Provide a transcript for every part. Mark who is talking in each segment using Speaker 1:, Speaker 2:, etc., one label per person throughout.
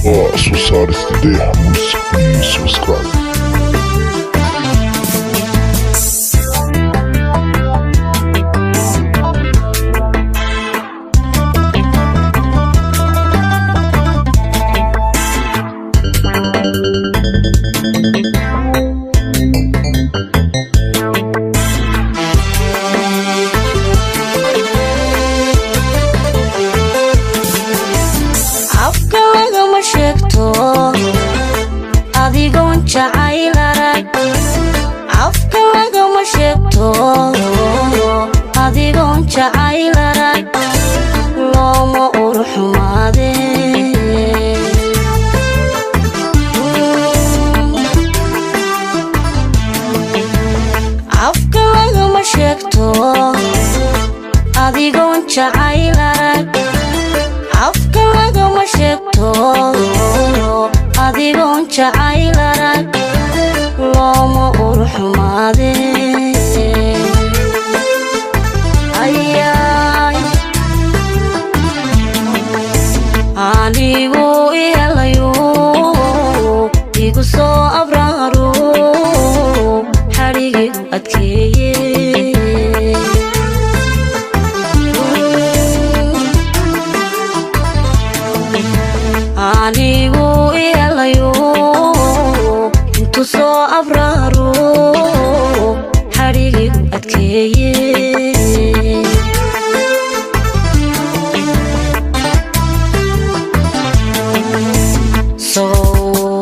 Speaker 1: soo saarista dayaxa muusik iyo subscribe.
Speaker 2: adigoon jacayl arag afka lagama sheegto adigoon jacayl arag looma urxumaade afka lagama sheegto adigoon jacayl arag afka lagama sheegto adigoon jacayl arag looma urxumaade anigu ihelayo igu soo abraaro xadhigigu adkeeye anigu ihelayo intu soo abraaro xadhigigu adkeeye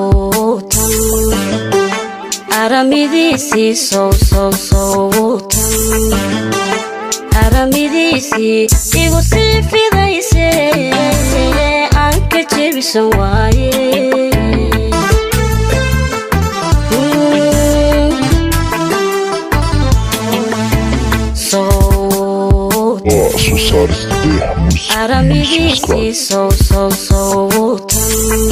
Speaker 2: sowtan aramidiisii sowtan aramidiisii igu sii fidayse aan ka jebisan waaye
Speaker 1: soo saarista dayaxa muusik
Speaker 2: aramidiisii sowtan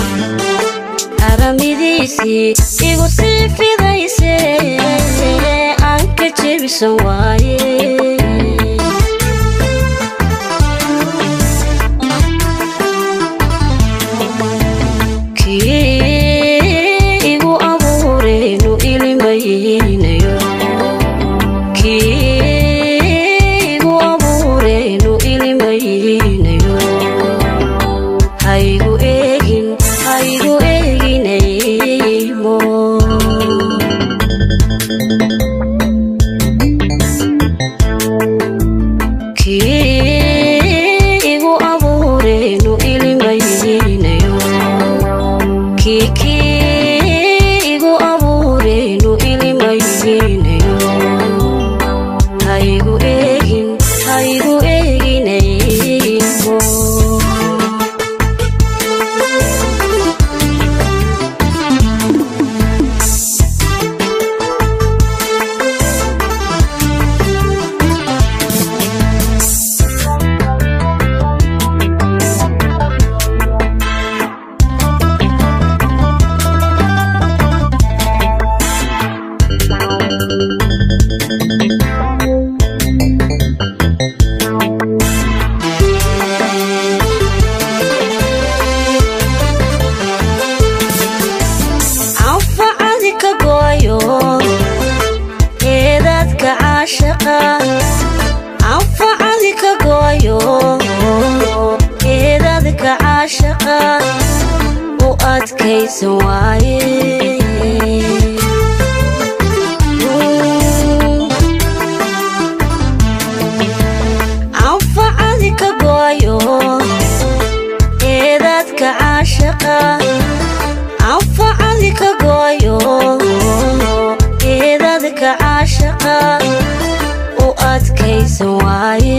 Speaker 2: aramidiisii igu sii fidayse aan ka jebisan waaye igu abuureenu ilimaynayo igu abuureenu ilimaynayo haygu eeginaymo igu abuureenu ilimaynayo igu abuureenu ilimaynayo haygu eeginaymo anfacadi ka gooyo eedadka caashaqa anfacadi ka gooyo eedadka caashaqa u adkaysan waaye anfacadi ka gooyo eedadka caashaqa anfacadi ka gooyo eedadka caashaqa u adkaysan waaye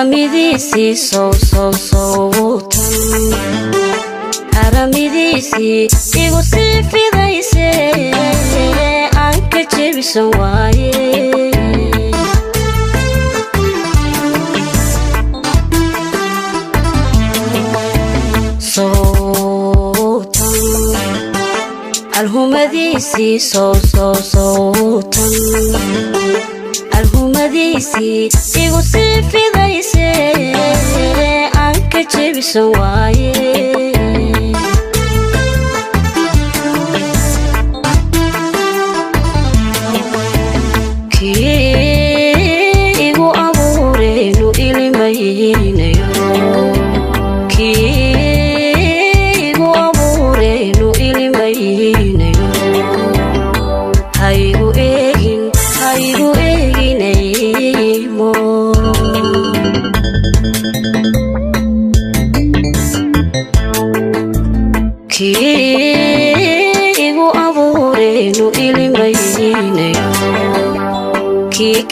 Speaker 2: haramidiisii sowtan haramidiisii igu sii fidayse aan ka jebisan waaye alhumadiisii sowtan alhumadiisii igu sii fidayse aan ka jebisan waaye kii igu abuureenu ilimaynayo haygu eeginaymo kii igu abuureenu ilimaynayo kii